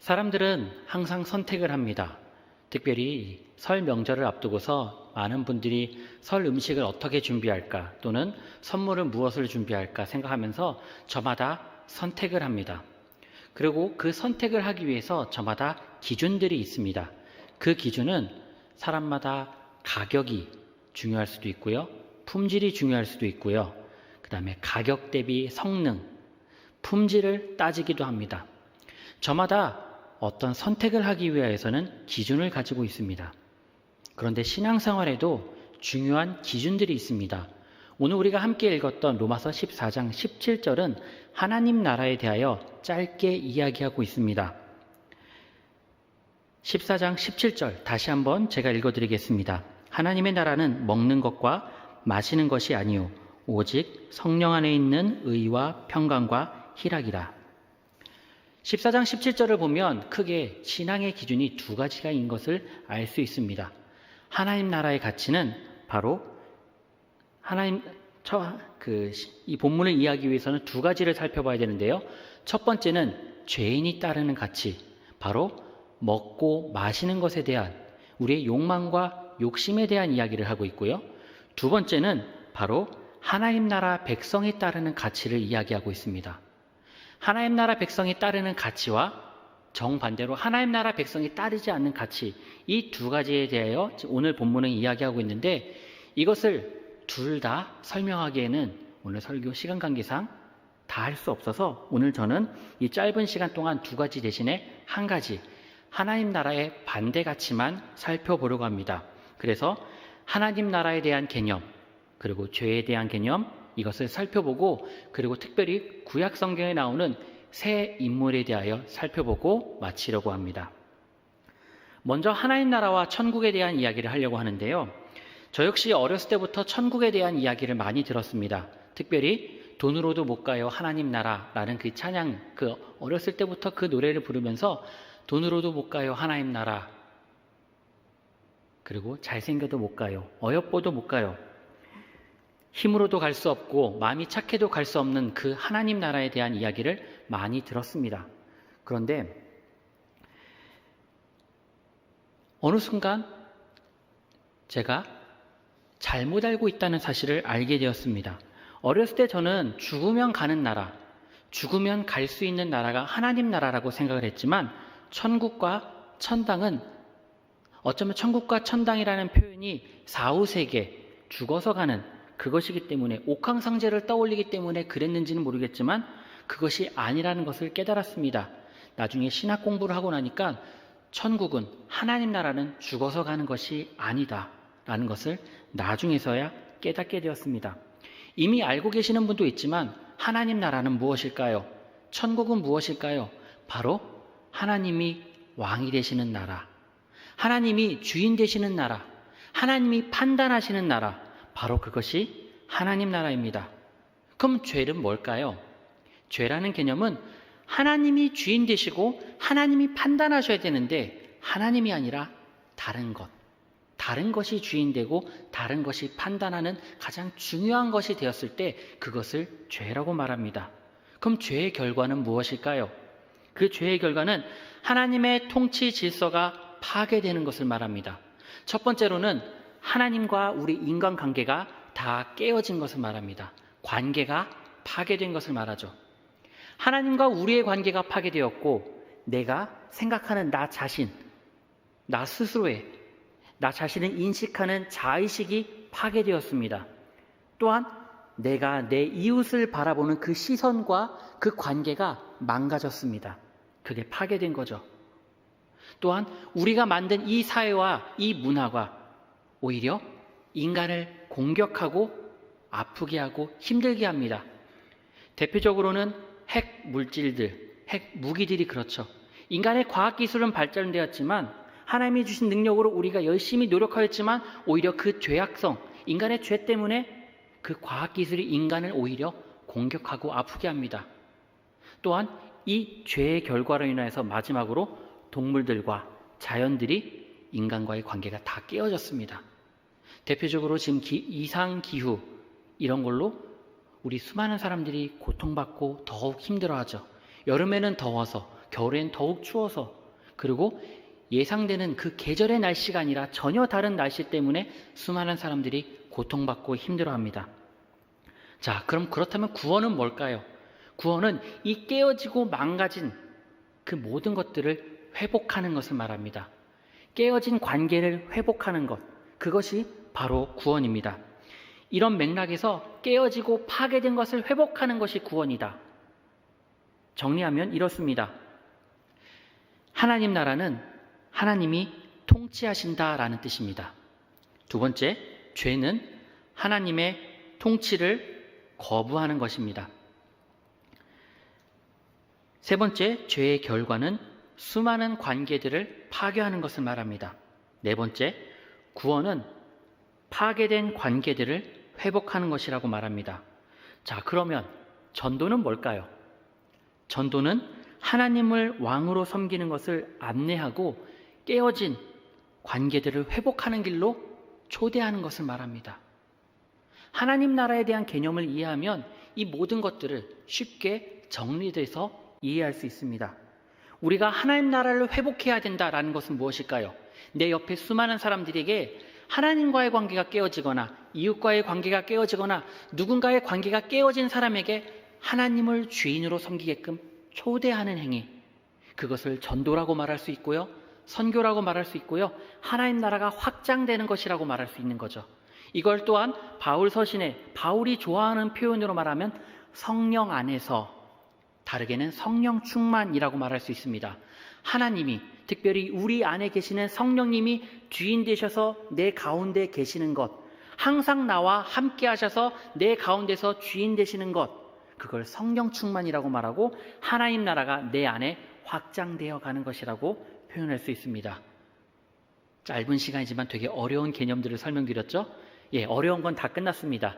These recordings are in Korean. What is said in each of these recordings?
사람들은 항상 선택을 합니다. 특별히 설 명절을 앞두고서 많은 분들이 설 음식을 어떻게 준비할까 또는 선물을 무엇을 준비할까 생각하면서 저마다 선택을 합니다. 그리고 그 선택을 하기 위해서 저마다 기준들이 있습니다. 그 기준은 사람마다 가격이 중요할 수도 있고요. 품질이 중요할 수도 있고요. 그 다음에 가격 대비 성능, 품질을 따지기도 합니다. 저마다 어떤 선택을 하기 위해서는 기준을 가지고 있습니다. 그런데 신앙생활에도 중요한 기준들이 있습니다. 오늘 우리가 함께 읽었던 로마서 14장 17절은 하나님 나라에 대하여 짧게 이야기하고 있습니다. 14장 17절 다시 한번 제가 읽어드리겠습니다. 하나님의 나라는 먹는 것과 마시는 것이 아니요 오직 성령 안에 있는 의와 평강과 희락이라. 14장 17절을 보면 크게 신앙의 기준이 두 가지가인 것을 알 수 있습니다. 하나님 나라의 가치는 바로 이 본문을 이해하기 위해서는 두 가지를 살펴봐야 되는데요. 첫 번째는 죄인이 따르는 가치, 바로 먹고 마시는 것에 대한 우리의 욕망과 욕심에 대한 이야기를 하고 있고요. 두 번째는 바로 하나님 나라 백성이 따르는 가치를 이야기하고 있습니다. 하나님 나라 백성이 따르는 가치와 정반대로 하나님 나라 백성이 따르지 않는 가치, 이 두 가지에 대하여 오늘 본문은 이야기하고 있는데 이것을 둘 다 설명하기에는 오늘 설교 시간 관계상 다 할 수 없어서 오늘 저는 이 짧은 시간 동안 두 가지 대신에 한 가지 하나님 나라의 반대 가치만 살펴보려고 합니다. 그래서 하나님 나라에 대한 개념 그리고 죄에 대한 개념 이것을 살펴보고 그리고 특별히 구약 성경에 나오는 새 인물에 대하여 살펴보고 마치려고 합니다. 먼저 하나님 나라와 천국에 대한 이야기를 하려고 하는데요. 저 역시 어렸을 때부터 천국에 대한 이야기를 많이 들었습니다. 특별히 돈으로도 못 가요 하나님 나라라는 그 찬양, 어렸을 때부터 그 노래를 부르면서 돈으로도 못 가요 하나님 나라, 그리고 잘생겨도 못 가요, 어여뻐도 못 가요, 힘으로도 갈 수 없고 마음이 착해도 갈 수 없는 그 하나님 나라에 대한 이야기를 많이 들었습니다. 그런데 어느 순간 제가 잘못 알고 있다는 사실을 알게 되었습니다. 어렸을 때 저는 죽으면 가는 나라, 죽으면 갈 수 있는 나라가 하나님 나라라고 생각을 했지만 천국과 천당은 어쩌면 천국과 천당이라는 표현이 사후세계, 죽어서 가는 그것이기 때문에 옥황상제를 떠올리기 때문에 그랬는지는 모르겠지만 그것이 아니라는 것을 깨달았습니다. 나중에 신학 공부를 하고 나니까 천국은 하나님 나라는 죽어서 가는 것이 아니다 라는 것을 나중에서야 깨닫게 되었습니다. 이미 알고 계시는 분도 있지만 하나님 나라는 무엇일까요? 천국은 무엇일까요? 바로 하나님이 왕이 되시는 나라, 하나님이 주인 되시는 나라, 하나님이 판단하시는 나라, 바로 그것이 하나님 나라입니다. 그럼 죄는 뭘까요? 죄라는 개념은 하나님이 주인 되시고 하나님이 판단하셔야 되는데 하나님이 아니라 다른 것, 다른 것이 주인 되고 다른 것이 판단하는 가장 중요한 것이 되었을 때 그것을 죄라고 말합니다. 그럼 죄의 결과는 무엇일까요? 그 죄의 결과는 하나님의 통치 질서가 파괴되는 것을 말합니다. 첫 번째로는 하나님과 우리 인간관계가 다 깨어진 것을 말합니다. 관계가 파괴된 것을 말하죠. 하나님과 우리의 관계가 파괴되었고 내가 생각하는 나 자신, 나 스스로의 나 자신을 인식하는 자의식이 파괴되었습니다. 또한 내가 내 이웃을 바라보는 그 시선과 그 관계가 망가졌습니다. 그게 파괴된 거죠. 또한 우리가 만든 이 사회와 이 문화가 오히려 인간을 공격하고 아프게 하고 힘들게 합니다. 대표적으로는 핵 물질들, 핵 무기들이 그렇죠. 인간의 과학기술은 발전되었지만 하나님이 주신 능력으로 우리가 열심히 노력하였지만 오히려 그 죄악성, 인간의 죄 때문에 그 과학기술이 인간을 오히려 공격하고 아프게 합니다. 또한 이 죄의 결과로 인해서 마지막으로 동물들과 자연들이 인간과의 관계가 다 깨어졌습니다. 대표적으로 지금 이상기후 이런 걸로 우리 수많은 사람들이 고통받고 더욱 힘들어하죠. 여름에는 더워서, 겨울엔 더욱 추워서, 그리고 예상되는 그 계절의 날씨가 아니라 전혀 다른 날씨 때문에 수많은 사람들이 고통받고 힘들어합니다. 자, 그럼 그렇다면 구원은 뭘까요? 구원은 이 깨어지고 망가진 그 모든 것들을 회복하는 것을 말합니다. 깨어진 관계를 회복하는 것, 그것이 바로 구원입니다. 이런 맥락에서 깨어지고 파괴된 것을 회복하는 것이 구원이다. 정리하면 이렇습니다. 하나님 나라는 하나님이 통치하신다라는 뜻입니다. 두 번째, 죄는 하나님의 통치를 거부하는 것입니다. 세 번째, 죄의 결과는 수많은 관계들을 파괴하는 것을 말합니다. 네 번째, 구원은 파괴된 관계들을 회복하는 것이라고 말합니다. 자, 그러면 전도는 뭘까요? 전도는 하나님을 왕으로 섬기는 것을 안내하고 깨어진 관계들을 회복하는 길로 초대하는 것을 말합니다. 하나님 나라에 대한 개념을 이해하면 이 모든 것들을 쉽게 정리돼서 이해할 수 있습니다. 우리가 하나님 나라를 회복해야 된다라는 것은 무엇일까요? 내 옆에 수많은 사람들에게 하나님과의 관계가 깨어지거나 이웃과의 관계가 깨어지거나 누군가의 관계가 깨어진 사람에게 하나님을 주인으로 섬기게끔 초대하는 행위, 그것을 전도라고 말할 수 있고요, 선교라고 말할 수 있고요, 하나님 나라가 확장되는 것이라고 말할 수 있는 거죠. 이걸 또한 바울 서신에 바울이 좋아하는 표현으로 말하면 성령 안에서, 다르게는 성령 충만이라고 말할 수 있습니다. 하나님이, 특별히 우리 안에 계시는 성령님이 주인 되셔서 내 가운데 계시는 것, 항상 나와 함께 하셔서 내 가운데서 주인 되시는 것, 그걸 성령 충만이라고 말하고 하나님 나라가 내 안에 확장되어 가는 것이라고 표현할 수 있습니다. 짧은 시간이지만 되게 어려운 개념들을 설명드렸죠? 어려운 건 다 끝났습니다.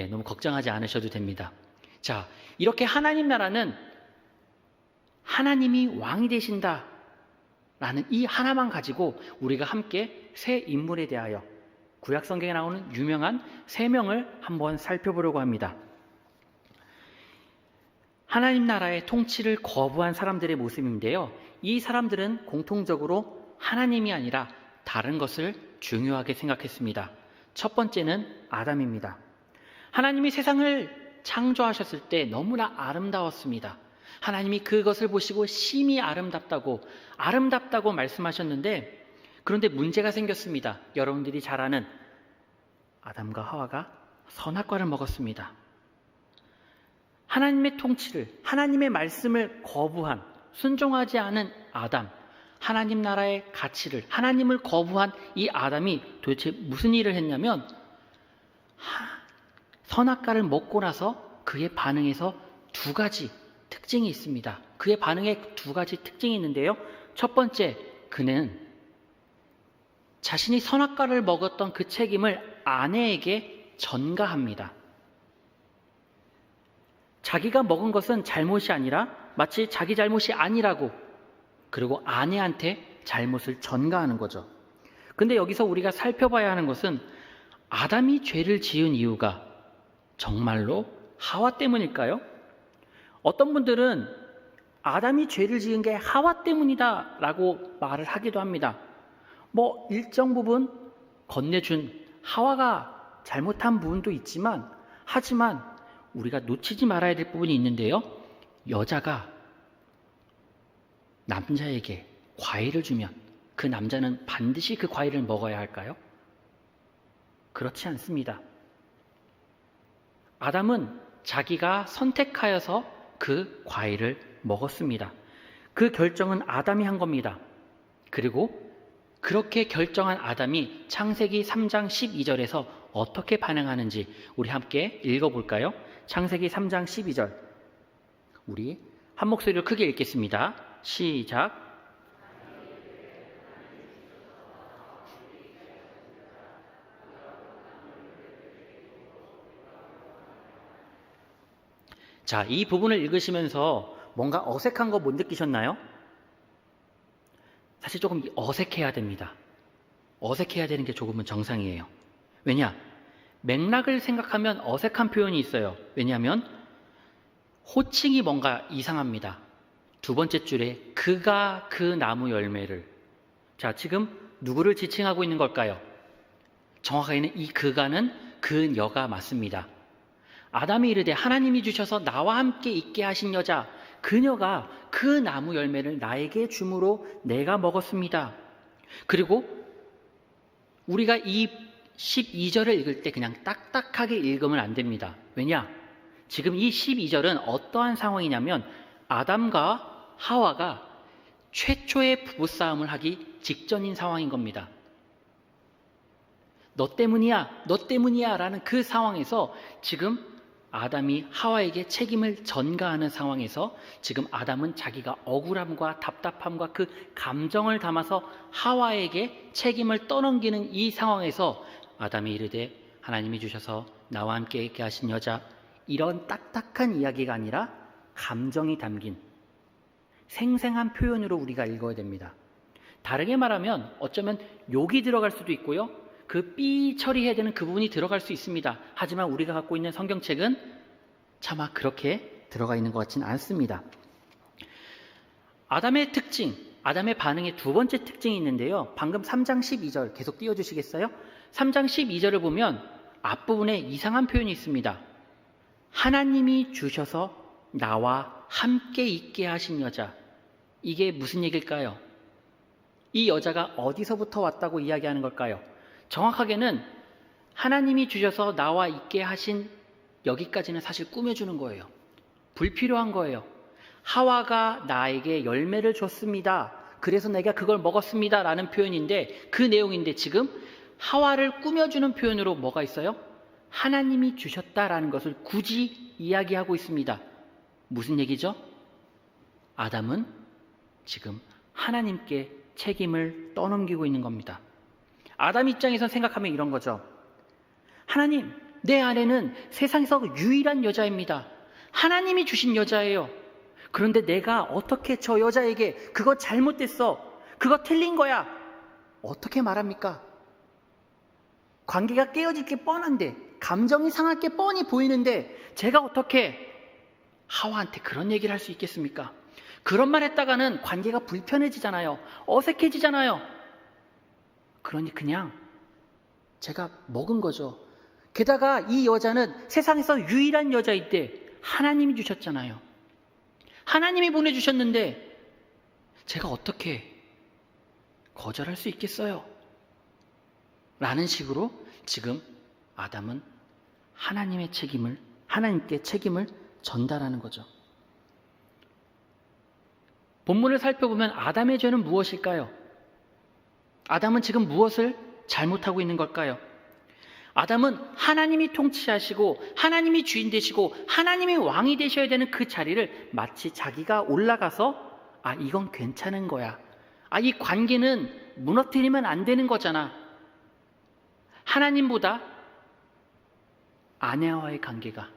너무 걱정하지 않으셔도 됩니다. 자, 이렇게 하나님 나라는 하나님이 왕이 되신다 라는 이 하나만 가지고 우리가 함께 세 인물에 대하여 구약 성경에 나오는 유명한 세 명을 한번 살펴보려고 합니다. 하나님 나라의 통치를 거부한 사람들의 모습인데요. 이 사람들은 공통적으로 하나님이 아니라 다른 것을 중요하게 생각했습니다. 첫 번째는 아담입니다. 하나님이 세상을 창조하셨을 때 너무나 아름다웠습니다. 하나님이 그것을 보시고 심히 아름답다고 말씀하셨는데, 그런데 문제가 생겼습니다. 여러분들이 잘 아는 아담과 하와가 선악과를 먹었습니다. 하나님의 통치를, 하나님의 말씀을 거부한, 순종하지 않은 아담, 하나님 나라의 가치를, 하나님을 거부한 이 아담이 도대체 무슨 일을 했냐면 선악과를 먹고 나서 그의 반응에서 두 가지 특징이 있습니다. 그의 반응에 두 가지 특징이 있는데요. 첫 번째, 그는 자신이 선악과를 먹었던 그 책임을 아내에게 전가합니다. 자기가 먹은 것은 잘못이 아니라 마치 자기 잘못이 아니라고, 그리고 아내한테 잘못을 전가하는 거죠. 근데 여기서 우리가 살펴봐야 하는 것은 아담이 죄를 지은 이유가 정말로 하와 때문일까요? 어떤 분들은 아담이 죄를 지은 게 하와 때문이다 라고 말을 하기도 합니다. 일정 부분 건네준 하와가 잘못한 부분도 있지만, 하지만 우리가 놓치지 말아야 될 부분이 있는데요. 여자가 남자에게 과일을 주면 그 남자는 반드시 그 과일을 먹어야 할까요? 그렇지 않습니다. 아담은 자기가 선택하여서 그 과일을 먹었습니다. 그 결정은 아담이 한 겁니다. 그리고 그렇게 결정한 아담이 창세기 3장 12절에서 어떻게 반응하는지 우리 함께 읽어볼까요? 창세기 3장 12절, 우리 한 목소리로 크게 읽겠습니다. 시작. 자, 이 부분을 읽으시면서 뭔가 어색한 거 못 느끼셨나요? 사실 조금 어색해야 됩니다. 어색해야 되는 게 조금은 정상이에요. 왜냐? 맥락을 생각하면 어색한 표현이 있어요. 왜냐하면 호칭이 뭔가 이상합니다. 두 번째 줄에 그가 그 나무 열매를. 자, 지금 누구를 지칭하고 있는 걸까요? 정확하게는 이 그가는 그녀가 맞습니다. 아담이 이르되 하나님이 주셔서 나와 함께 있게 하신 여자 그녀가 그 나무 열매를 나에게 주므로 내가 먹었습니다. 그리고 우리가 이 12절을 읽을 때 그냥 딱딱하게 읽으면 안 됩니다. 왜냐? 지금 이 12절은 어떠한 상황이냐면 아담과 하와가 최초의 부부싸움을 하기 직전인 상황인 겁니다. 너 때문이야, 너 때문이야 라는 그 상황에서 지금 아담이 하와에게 책임을 전가하는 상황에서 지금 아담은 자기가 억울함과 답답함과 그 감정을 담아서 하와에게 책임을 떠넘기는 이 상황에서 아담이 이르되 하나님이 주셔서 나와 함께 있게 하신 여자, 이런 딱딱한 이야기가 아니라 감정이 담긴 생생한 표현으로 우리가 읽어야 됩니다. 다르게 말하면 어쩌면 욕이 들어갈 수도 있고요, 그 삐 처리해야 되는 그 부분이 들어갈 수 있습니다. 하지만 우리가 갖고 있는 성경책은 차마 그렇게 들어가 있는 것 같지는 않습니다. 아담의 특징, 아담의 반응의 두 번째 특징이 있는데요. 방금 3장 12절 계속 띄워주시겠어요? 3장 12절을 보면 앞부분에 이상한 표현이 있습니다. 하나님이 주셔서 나와 함께 있게 하신 여자. 이게 무슨 얘기일까요? 이 여자가 어디서부터 왔다고 이야기하는 걸까요? 정확하게는 하나님이 주셔서 나와 있게 하신 여기까지는 사실 꾸며주는 거예요. 불필요한 거예요. 하와가 나에게 열매를 줬습니다. 그래서 내가 그걸 먹었습니다. 라는 표현인데, 그 내용인데 지금 하와를 꾸며주는 표현으로 뭐가 있어요? 하나님이 주셨다라는 것을 굳이 이야기하고 있습니다. 무슨 얘기죠? 아담은 지금 하나님께 책임을 떠넘기고 있는 겁니다. 아담 입장에서 생각하면 이런 거죠. 하나님, 내 아내는 세상에서 유일한 여자입니다. 하나님이 주신 여자예요. 그런데 내가 어떻게 저 여자에게 그거 잘못됐어, 그거 틀린 거야, 어떻게 말합니까? 관계가 깨어질 게 뻔한데, 감정이 상할 게 뻔히 보이는데 제가 어떻게 하와한테 그런 얘기를 할 수 있겠습니까? 그런 말 했다가는 관계가 불편해지잖아요. 어색해지잖아요. 그러니 그냥 제가 먹은 거죠. 게다가 이 여자는 세상에서 유일한 여자인데 하나님이 주셨잖아요. 하나님이 보내주셨는데 제가 어떻게 거절할 수 있겠어요? 라는 식으로 지금 아담은 하나님께 책임을 전달하는 거죠. 본문을 살펴보면 아담의 죄는 무엇일까요? 아담은 지금 무엇을 잘못하고 있는 걸까요? 아담은 하나님이 통치하시고 하나님이 주인 되시고 하나님이 왕이 되셔야 되는 그 자리를 마치 자기가 올라가서 이건 괜찮은 거야, 이 관계는 무너뜨리면 안 되는 거잖아, 하나님보다 아내와의 관계가,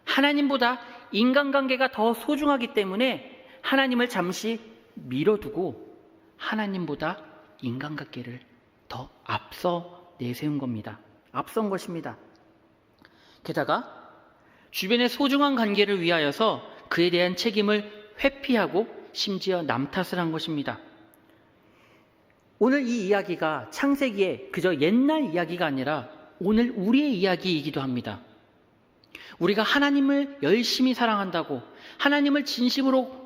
하나님보다 인간관계가 더 소중하기 때문에 하나님을 잠시 밀어두고 하나님보다 인간관계를 더 앞서 내세운 겁니다. 앞선 것입니다. 게다가 주변의 소중한 관계를 위하여서 그에 대한 책임을 회피하고 심지어 남 탓을 한 것입니다. 오늘 이 이야기가 창세기의 그저 옛날 이야기가 아니라 오늘 우리의 이야기이기도 합니다. 우리가 하나님을 열심히 사랑한다고, 하나님을 진심으로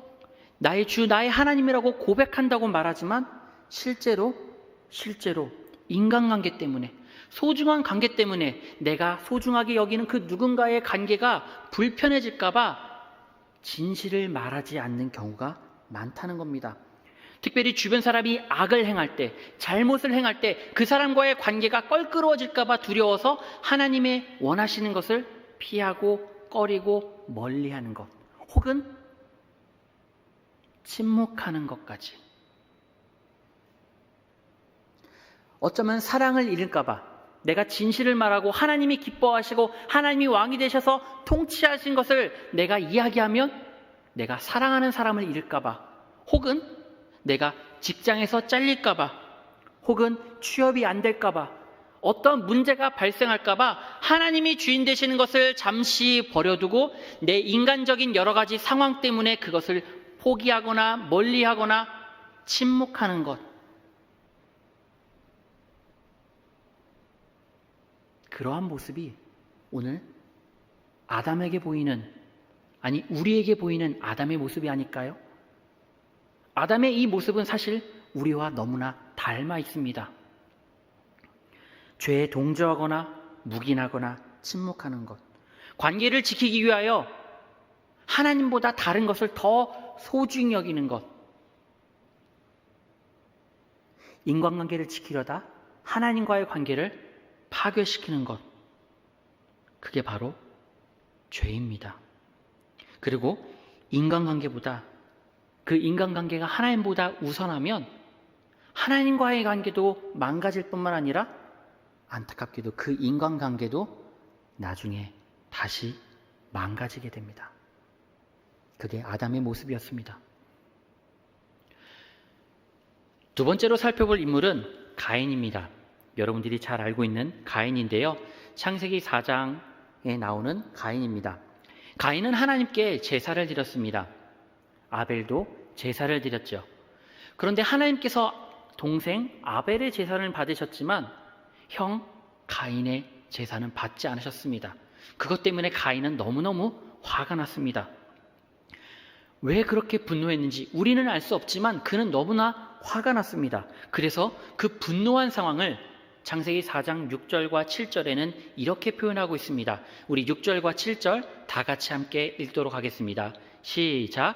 나의 주, 나의 하나님이라고 고백한다고 말하지만 실제로 인간관계 때문에, 소중한 관계 때문에 내가 소중하게 여기는 그 누군가의 관계가 불편해질까봐 진실을 말하지 않는 경우가 많다는 겁니다. 특별히 주변 사람이 악을 행할 때, 잘못을 행할 때 그 사람과의 관계가 껄끄러워질까봐 두려워서 하나님의 원하시는 것을 피하고 꺼리고 멀리하는 것, 혹은 침묵하는 것까지. 어쩌면 사랑을 잃을까봐, 내가 진실을 말하고 하나님이 기뻐하시고 하나님이 왕이 되셔서 통치하신 것을 내가 이야기하면 내가 사랑하는 사람을 잃을까봐, 혹은 내가 직장에서 잘릴까봐, 혹은 취업이 안 될까봐, 어떤 문제가 발생할까봐 하나님이 주인 되시는 것을 잠시 버려두고 내 인간적인 여러 가지 상황 때문에 그것을 포기하거나 멀리하거나 침묵하는 것. 그러한 모습이 오늘 아담에게 보이는, 아니 우리에게 보이는 아담의 모습이 아닐까요? 아담의 이 모습은 사실 우리와 너무나 닮아 있습니다. 죄에 동조하거나 묵인하거나 침묵하는 것. 관계를 지키기 위하여 하나님보다 다른 것을 더 소중히 여기는 것. 인간관계를 지키려다 하나님과의 관계를 파괴시키는 것. 그게 바로 죄입니다. 그리고 인간관계보다, 그 인간관계가 하나님보다 우선하면 하나님과의 관계도 망가질 뿐만 아니라 안타깝게도 그 인간관계도 나중에 다시 망가지게 됩니다. 그게 아담의 모습이었습니다. 두 번째로 살펴볼 인물은 가인입니다. 여러분들이 잘 알고 있는 가인인데요. 창세기 4장에 나오는 가인입니다. 가인은 하나님께 제사를 드렸습니다. 아벨도 제사를 드렸죠. 그런데 하나님께서 동생 아벨의 제사를 받으셨지만 형 가인의 제사는 받지 않으셨습니다. 그것 때문에 가인은 너무너무 화가 났습니다. 왜 그렇게 분노했는지 우리는 알 수 없지만 그는 너무나 화가 났습니다. 그래서 그 분노한 상황을 창세기 4장 6절과 7절에는 이렇게 표현하고 있습니다. 우리 6절과 7절 다 같이 함께 읽도록 하겠습니다. 시작.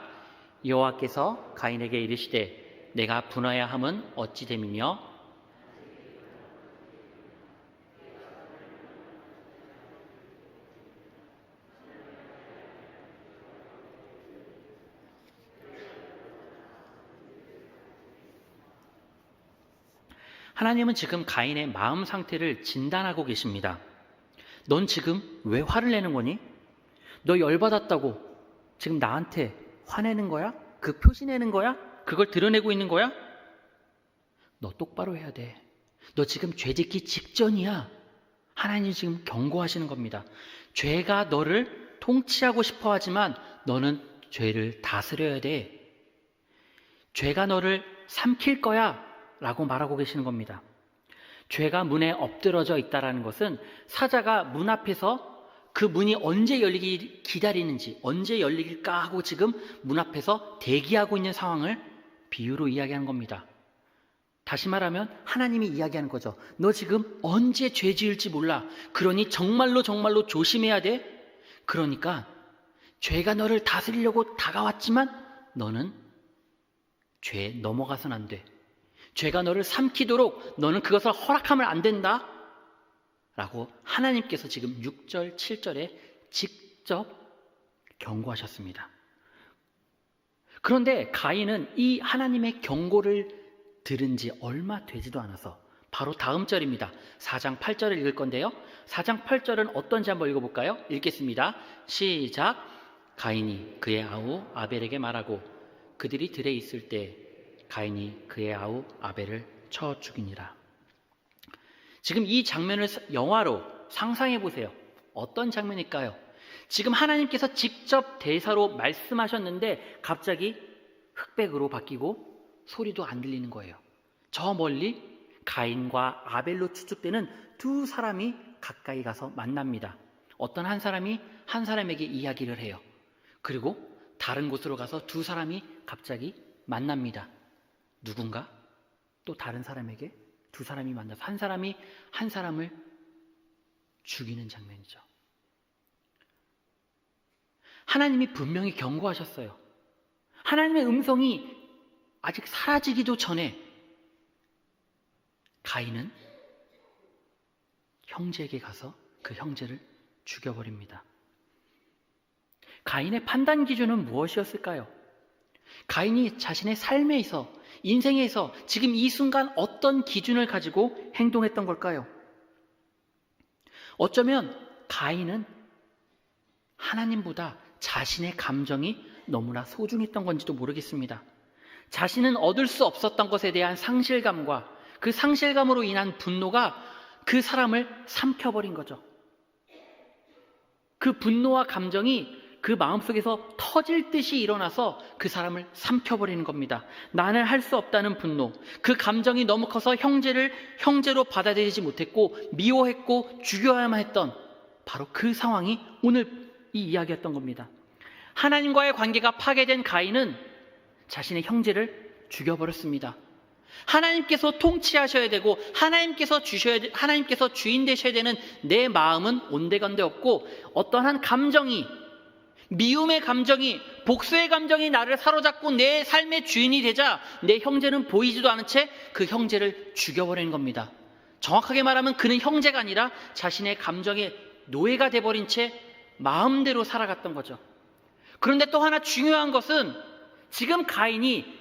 여호와께서 가인에게 이르시되 내가 분하야 함은 어찌 됨이며 하나님은 지금 가인의 마음 상태를 진단하고 계십니다. 넌 지금 왜 화를 내는 거니? 너 열받았다고 지금 나한테 화내는 거야? 그 표시내는 거야? 그걸 드러내고 있는 거야? 너 똑바로 해야 돼. 너 지금 죄 짓기 직전이야. 하나님이 지금 경고하시는 겁니다. 죄가 너를 통치하고 싶어 하지만 너는 죄를 다스려야 돼. 죄가 너를 삼킬 거야 라고 말하고 계시는 겁니다. 죄가 문에 엎드러져 있다는 것은 사자가 문 앞에서 그 문이 언제 열리길 기다리는지, 언제 열리길까 하고 지금 문 앞에서 대기하고 있는 상황을 비유로 이야기한 겁니다. 다시 말하면 하나님이 이야기하는 거죠. 너 지금 언제 죄 지을지 몰라. 그러니 정말로 조심해야 돼. 그러니까 죄가 너를 다스리려고 다가왔지만 너는 죄에 넘어가선 안 돼. 죄가 너를 삼키도록 너는 그것을 허락하면 안 된다 라고 하나님께서 지금 6절, 7절에 직접 경고하셨습니다. 그런데 가인은 이 하나님의 경고를 들은 지 얼마 되지도 않아서 바로 다음 절입니다. 4장 8절을 읽을 건데요. 4장 8절은 어떤지 한번 읽어볼까요? 읽겠습니다. 시작. 가인이 그의 아우 아벨에게 말하고 그들이 들에 있을 때 가인이 그의 아우 아벨을 쳐 죽이니라. 지금 이 장면을 영화로 상상해 보세요. 어떤 장면일까요? 지금 하나님께서 직접 대사로 말씀하셨는데 갑자기 흑백으로 바뀌고 소리도 안 들리는 거예요. 저 멀리 가인과 아벨로 추측되는 두 사람이 가까이 가서 만납니다. 어떤 한 사람이 한 사람에게 이야기를 해요. 그리고 다른 곳으로 가서 두 사람이 갑자기 만납니다. 누군가 또 다른 사람에게 두 사람이 만나서 한 사람이 한 사람을 죽이는 장면이죠. 하나님이 분명히 경고하셨어요. 하나님의 음성이 아직 사라지기도 전에 가인은 형제에게 가서 그 형제를 죽여버립니다. 가인의 판단 기준은 무엇이었을까요? 가인이 자신의 삶에서, 인생에서 지금 이 순간 어떤 기준을 가지고 행동했던 걸까요? 어쩌면 가인은 하나님보다 자신의 감정이 너무나 소중했던 건지도 모르겠습니다. 자신은 얻을 수 없었던 것에 대한 상실감과 그 상실감으로 인한 분노가 그 사람을 삼켜버린 거죠. 그 분노와 감정이 그 마음속에서 터질 듯이 일어나서 그 사람을 삼켜버리는 겁니다. 나는 할 수 없다는 분노, 그 감정이 너무 커서 형제를 형제로 받아들이지 못했고 미워했고 죽여야만 했던 바로 그 상황이 오늘 이 이야기였던 겁니다. 하나님과의 관계가 파괴된 가인은 자신의 형제를 죽여버렸습니다. 하나님께서 통치하셔야 되고 하나님께서 주인 되셔야 되는 내 마음은 온데간데 없고 어떠한 감정이, 미움의 감정이, 복수의 감정이 나를 사로잡고 내 삶의 주인이 되자 내 형제는 보이지도 않은 채 그 형제를 죽여버리는 겁니다. 정확하게 말하면 그는 형제가 아니라 자신의 감정의 노예가 돼버린 채 마음대로 살아갔던 거죠. 그런데 또 하나 중요한 것은 지금 가인이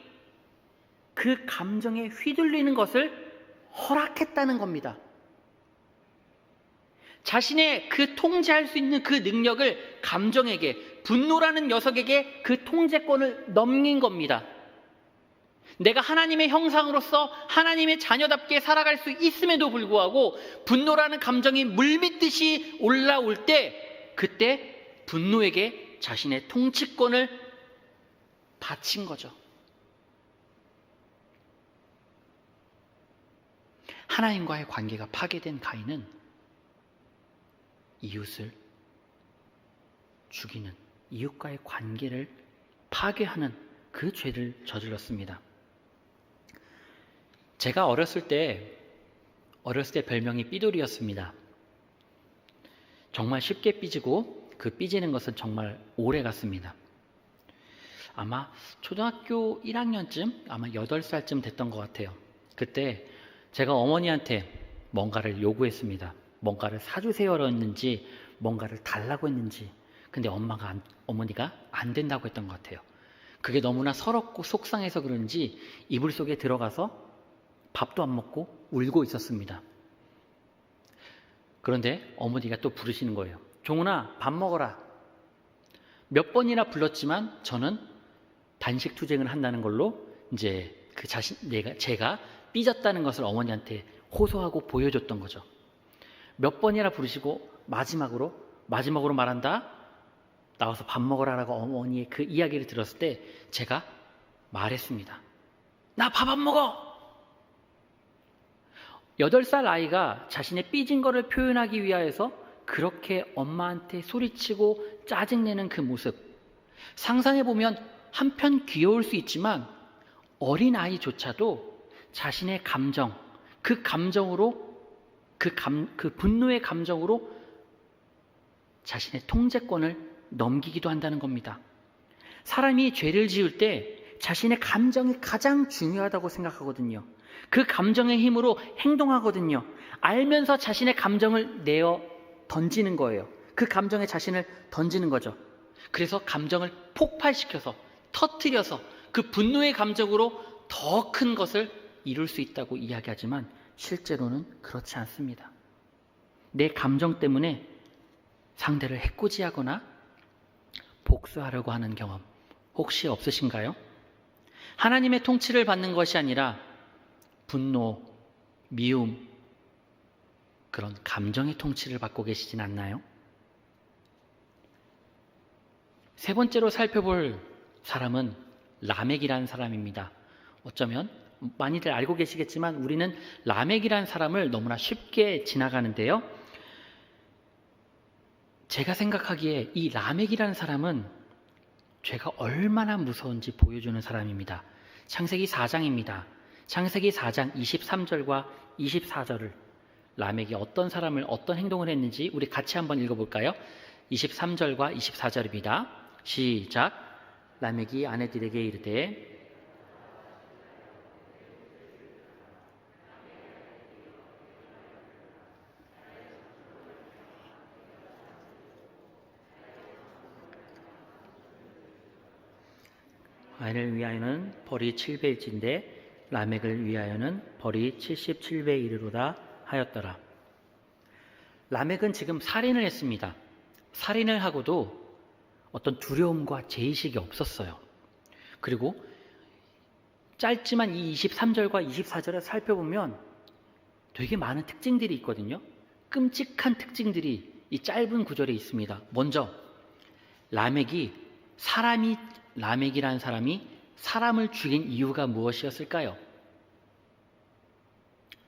그 감정에 휘둘리는 것을 허락했다는 겁니다. 자신의 그 통제할 수 있는 그 능력을 감정에게, 분노라는 녀석에게 그 통제권을 넘긴 겁니다. 내가 하나님의 형상으로서 하나님의 자녀답게 살아갈 수 있음에도 불구하고 분노라는 감정이 물밀듯이 올라올 때, 그때 분노에게 자신의 통치권을 바친 거죠. 하나님과의 관계가 파괴된 가인은 이웃을 죽이는, 이웃과의 관계를 파괴하는 그 죄를 저질렀습니다. 제가 어렸을 때 별명이 삐돌이였습니다. 정말 쉽게 삐지고 그 삐지는 것은 정말 오래 갔습니다. 아마 초등학교 1학년쯤, 아마 8살쯤 됐던 것 같아요. 그때 제가 어머니한테 뭔가를 요구했습니다. 뭔가를 사주세요로 했는지 뭔가를 달라고 했는지. 근데 어머니가 안 된다고 했던 것 같아요. 그게 너무나 서럽고 속상해서 그런지 이불 속에 들어가서 밥도 안 먹고 울고 있었습니다. 그런데 어머니가 또 부르시는 거예요. 종훈아, 밥 먹어라. 몇 번이나 불렀지만 저는 단식 투쟁을 한다는 걸로 이제 제가 삐졌다는 것을 어머니한테 호소하고 보여줬던 거죠. 몇 번이나 부르시고 마지막으로 말한다. 나와서 밥 먹어라라고 어머니의 그 이야기를 들었을 때 제가 말했습니다. 나 밥 안 먹어! 8살 아이가 자신의 삐진 거를 표현하기 위하여서 그렇게 엄마한테 소리치고 짜증내는 그 모습. 상상해보면 한편 귀여울 수 있지만 어린 아이조차도 자신의 감정, 그 분노의 감정으로 자신의 통제권을 넘기기도 한다는 겁니다. 사람이 죄를 지을 때 자신의 감정이 가장 중요하다고 생각하거든요. 그 감정의 힘으로 행동하거든요. 알면서 자신의 감정을 내어 던지는 거예요. 그 감정에 자신을 던지는 거죠. 그래서 감정을 폭발시켜서 터뜨려서 그 분노의 감정으로 더 큰 것을 이룰 수 있다고 이야기하지만 실제로는 그렇지 않습니다. 내 감정 때문에 상대를 해코지하거나 복수하려고 하는 경험 혹시 없으신가요? 하나님의 통치를 받는 것이 아니라 분노, 미움, 그런 감정의 통치를 받고 계시진 않나요? 세 번째로 살펴볼 사람은 라멕이라는 사람입니다. 어쩌면 많이들 알고 계시겠지만 우리는 라멕이라는 사람을 너무나 쉽게 지나가는데요. 제가 생각하기에 이 라멕이라는 사람은 죄가 얼마나 무서운지 보여주는 사람입니다. 창세기 4장입니다. 창세기 4장 23절과 24절을 라멕이 어떤 사람을 어떤 행동을 했는지 우리 같이 한번 읽어볼까요? 23절과 24절입니다. 시작. 라멕이 아내들에게 이르되 아내를 위하여는 벌이 7배일진데 라멕을 위하여는 벌이 77배 이르로다 하였더라. 라멕은 지금 살인을 했습니다. 살인을 하고도 어떤 두려움과 죄의식이 없었어요. 그리고 짧지만 이 23절과 24절을 살펴보면 되게 많은 특징들이 있거든요. 끔찍한 특징들이 이 짧은 구절에 있습니다. 먼저 라멕이라는 사람이 사람을 죽인 이유가 무엇이었을까요?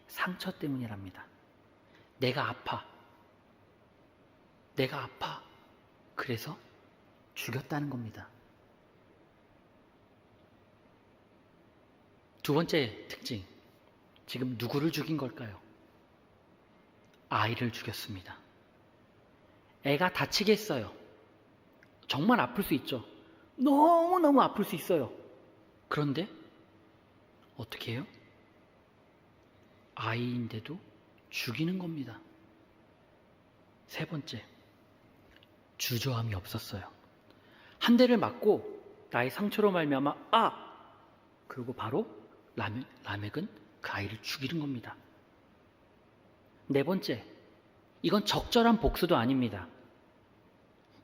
상처 때문이랍니다. 내가 아파. 그래서 죽였다는 겁니다. 두 번째 특징. 지금 누구를 죽인 걸까요? 아이를 죽였습니다. 애가 다치겠어요. 정말 아플 수 있죠. 너무너무 아플 수 있어요. 그런데 어떻게 해요? 아이인데도 죽이는 겁니다. 세 번째, 주저함이 없었어요. 한 대를 맞고 나의 상처로 말미암아 그리고 바로 라멕은 그 아이를 죽이는 겁니다. 네 번째, 이건 적절한 복수도 아닙니다.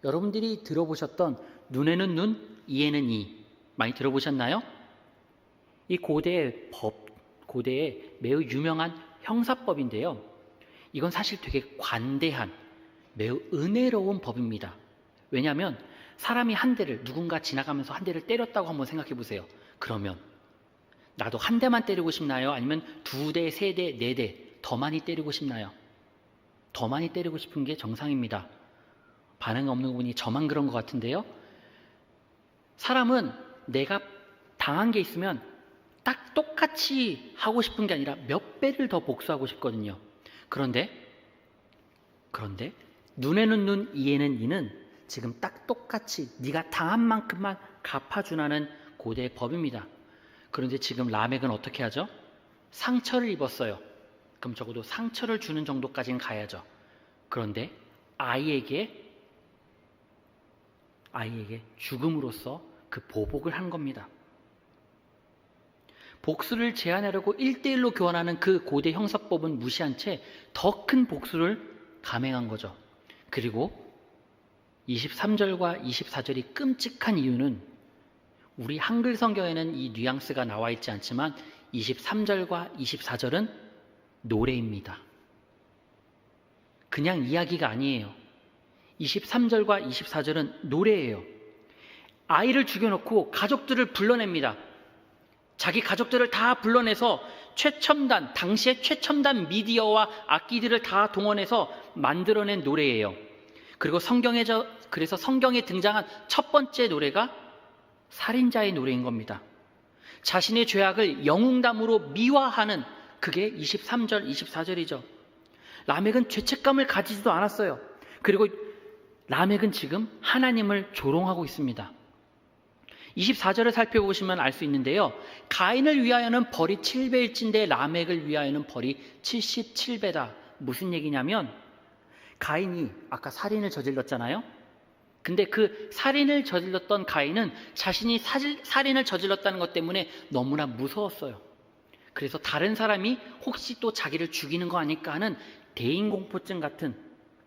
여러분들이 들어보셨던 눈에는 눈, 이에는 이 많이 들어보셨나요? 이 고대의 매우 유명한 형사법인데요. 이건 사실 되게 관대한, 매우 은혜로운 법입니다. 왜냐하면 사람이 누군가 지나가면서 한 대를 때렸다고 한번 생각해 보세요. 그러면 나도 한 대만 때리고 싶나요? 아니면 2대, 3대, 4대 더 많이 때리고 싶나요? 더 많이 때리고 싶은 게 정상입니다. 반응 없는 분이 저만 그런 것 같은데요. 사람은 내가 당한 게 있으면 딱 똑같이 하고 싶은 게 아니라 몇 배를 더 복수하고 싶거든요. 그런데 눈에는 눈, 이에는 이는 지금 딱 똑같이 네가 당한 만큼만 갚아주라는 고대의 법입니다. 그런데 지금 라멕은 어떻게 하죠? 상처를 입었어요. 그럼 적어도 상처를 주는 정도까지는 가야죠. 그런데 아이에게 죽음으로써 그 보복을 한 겁니다. 복수를 제한하려고 1대1로 교환하는 그 고대 형사법은 무시한 채 더 큰 복수를 감행한 거죠. 그리고 23절과 24절이 끔찍한 이유는 우리 한글 성경에는 이 뉘앙스가 나와 있지 않지만 23절과 24절은 노래입니다. 그냥 이야기가 아니에요. 23절과 24절은 노래예요. 아이를 죽여놓고 가족들을 불러냅니다. 자기 가족들을 다 불러내서 당시의 최첨단 미디어와 악기들을 다 동원해서 만들어낸 노래예요. 그리고 그래서 성경에 등장한 첫 번째 노래가 살인자의 노래인 겁니다. 자신의 죄악을 영웅담으로 미화하는 그게 23절, 24절이죠. 라멕은 죄책감을 가지지도 않았어요. 그리고 라멕은 지금 하나님을 조롱하고 있습니다. 24절을 살펴보시면 알 수 있는데요. 가인을 위하여는 벌이 7배일진데 라멕을 위하여는 벌이 77배다. 무슨 얘기냐면 가인이 아까 살인을 저질렀잖아요. 근데 그 살인을 저질렀던 가인은 자신이 살인을 저질렀다는 것 때문에 너무나 무서웠어요. 그래서 다른 사람이 혹시 또 자기를 죽이는 거 아닐까 하는 대인공포증 같은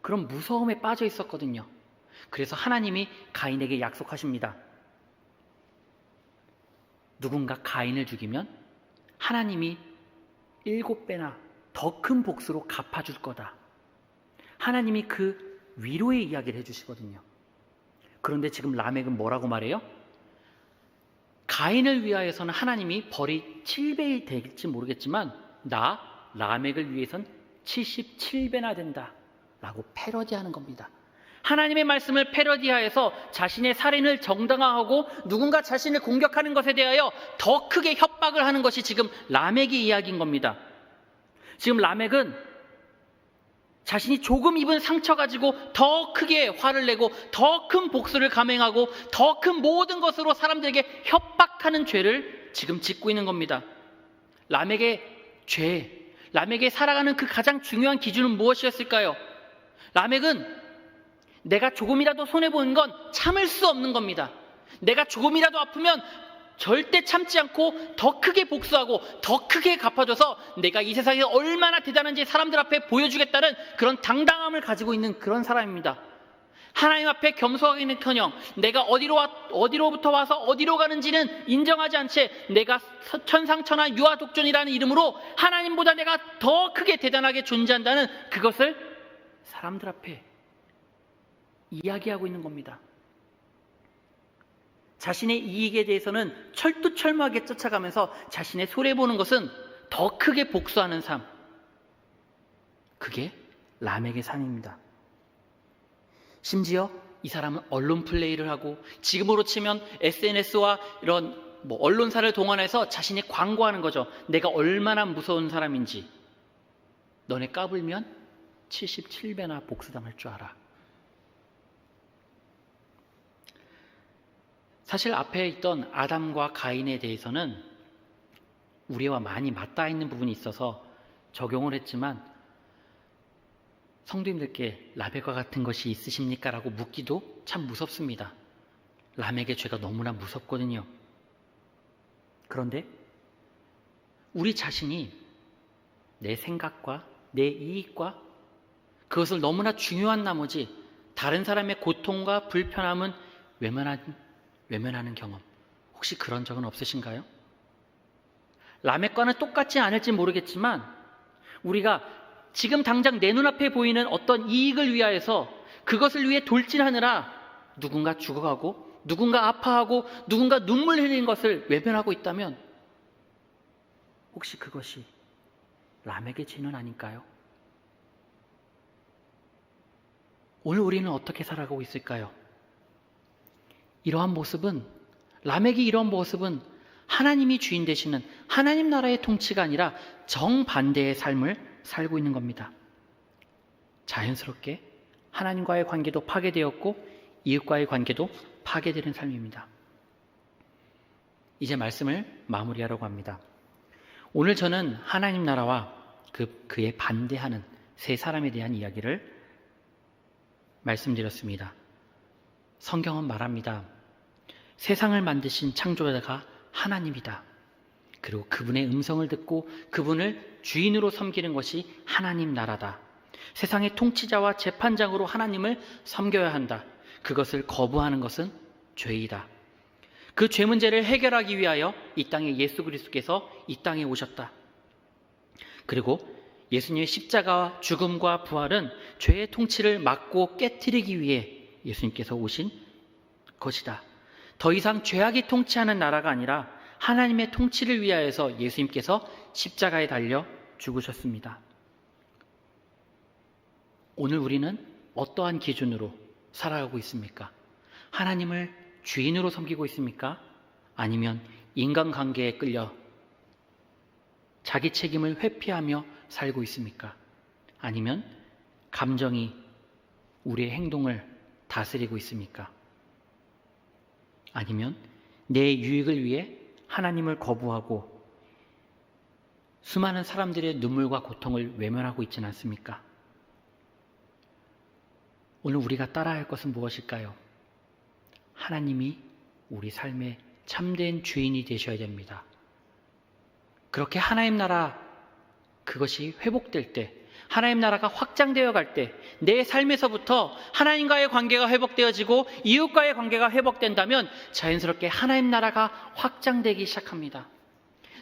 그런 무서움에 빠져 있었거든요. 그래서 하나님이 가인에게 약속하십니다. 누군가 가인을 죽이면 하나님이 7배나 더 큰 복수로 갚아줄 거다. 하나님이 그 위로의 이야기를 해주시거든요. 그런데 지금 라멕은 뭐라고 말해요? 가인을 위하여서는 하나님이 벌이 7배이 될지 모르겠지만 라멕을 위해선 77배나 된다 라고 패러디하는 겁니다. 하나님의 말씀을 패러디하여서 자신의 살인을 정당화하고 누군가 자신을 공격하는 것에 대하여 더 크게 협박을 하는 것이 지금 라멕의 이야기인 겁니다. 지금 라멕은 자신이 조금 입은 상처 가지고 더 크게 화를 내고 더 큰 복수를 감행하고 더 큰 모든 것으로 사람들에게 협박하는 죄를 지금 짓고 있는 겁니다. 라멕의 죄, 라멕의 살아가는 그 가장 중요한 기준은 무엇이었을까요? 라멕은 내가 조금이라도 손해보는 건 참을 수 없는 겁니다. 내가 조금이라도 아프면 절대 참지 않고 더 크게 복수하고 더 크게 갚아줘서 내가 이 세상에 얼마나 대단한지 사람들 앞에 보여주겠다는 그런 당당함을 가지고 있는 그런 사람입니다. 하나님 앞에 겸손하기는커녕 내가 어디로부터 와서 어디로 가는지는 인정하지 않은 채 내가 천상천하 유아독존이라는 이름으로 하나님보다 내가 더 크게 대단하게 존재한다는 그것을 사람들 앞에 이야기하고 있는 겁니다. 자신의 이익에 대해서는 철두철미하게 쫓아가면서 자신의 손해보는 것은 더 크게 복수하는 삶. 그게 람에게 삶입니다. 심지어 이 사람은 언론 플레이를 하고 지금으로 치면 SNS와 이런 언론사를 동원해서 자신이 광고하는 거죠. 내가 얼마나 무서운 사람인지. 너네 까불면 77배나 복수당할 줄 알아. 사실 앞에 있던 아담과 가인에 대해서는 우리와 많이 맞닿아 있는 부분이 있어서 적용을 했지만 성도님들께 라멕과 같은 것이 있으십니까? 라고 묻기도 참 무섭습니다. 람에게 죄가 너무나 무섭거든요. 그런데 우리 자신이 내 생각과 내 이익과 그것을 너무나 중요한 나머지 다른 사람의 고통과 불편함은 외면하는 경험, 혹시 그런 적은 없으신가요? 라멕과는 똑같지 않을지 모르겠지만 우리가 지금 당장 내 눈앞에 보이는 어떤 이익을 위하여서 그것을 위해 돌진하느라 누군가 죽어가고 누군가 아파하고 누군가 눈물 흘리는 것을 외면하고 있다면 혹시 그것이 람에게 죄는 아닐까요? 오늘 우리는 어떻게 살아가고 있을까요? 람에게 이러한 모습은 하나님이 주인 되시는 하나님 나라의 통치가 아니라 정반대의 삶을 살고 있는 겁니다. 자연스럽게 하나님과의 관계도 파괴되었고 이웃과의 관계도 파괴되는 삶입니다. 이제 말씀을 마무리하려고 합니다. 오늘 저는 하나님 나라와 그에 반대하는 세 사람에 대한 이야기를 말씀드렸습니다. 성경은 말합니다. 세상을 만드신 창조자가 하나님이다. 그리고 그분의 음성을 듣고 그분을 주인으로 섬기는 것이 하나님 나라다. 세상의 통치자와 재판장으로 하나님을 섬겨야 한다. 그것을 거부하는 것은 죄이다. 그 죄 문제를 해결하기 위하여 이 땅에 예수 그리스도께서 이 땅에 오셨다. 그리고 예수님의 십자가와 죽음과 부활은 죄의 통치를 막고 깨트리기 위해 예수님께서 오신 것이다. 더 이상 죄악이 통치하는 나라가 아니라 하나님의 통치를 위하여서 예수님께서 십자가에 달려 죽으셨습니다. 오늘 우리는 어떠한 기준으로 살아가고 있습니까? 하나님을 주인으로 섬기고 있습니까? 아니면 인간관계에 끌려 자기 책임을 회피하며 살고 있습니까? 아니면 감정이 우리의 행동을 다스리고 있습니까? 아니면 내 유익을 위해 하나님을 거부하고 수많은 사람들의 눈물과 고통을 외면하고 있지는 않습니까? 오늘 우리가 따라야 할 것은 무엇일까요? 하나님이 우리 삶의 참된 주인이 되셔야 됩니다. 그렇게 하나님 나라 그것이 회복될 때, 하나님 나라가 확장되어 갈 때 내 삶에서부터 하나님과의 관계가 회복되어지고 이웃과의 관계가 회복된다면 자연스럽게 하나님 나라가 확장되기 시작합니다.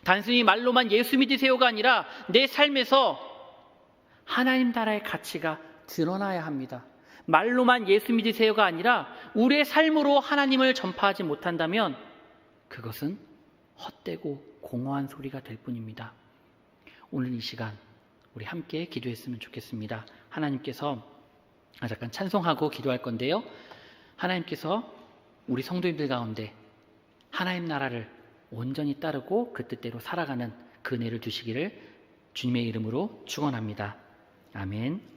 단순히 말로만 예수 믿으세요가 아니라 내 삶에서 하나님 나라의 가치가 드러나야 합니다. 말로만 예수 믿으세요가 아니라 우리의 삶으로 하나님을 전파하지 못한다면 그것은 헛되고 공허한 소리가 될 뿐입니다. 오늘 이 시간 우리 함께 기도했으면 좋겠습니다. 하나님께서 잠깐 찬송하고 기도할 건데요. 하나님께서 우리 성도님들 가운데 하나님 나라를 온전히 따르고 그 뜻대로 살아가는 그 은혜를 주시기를 주님의 이름으로 축원합니다. 아멘.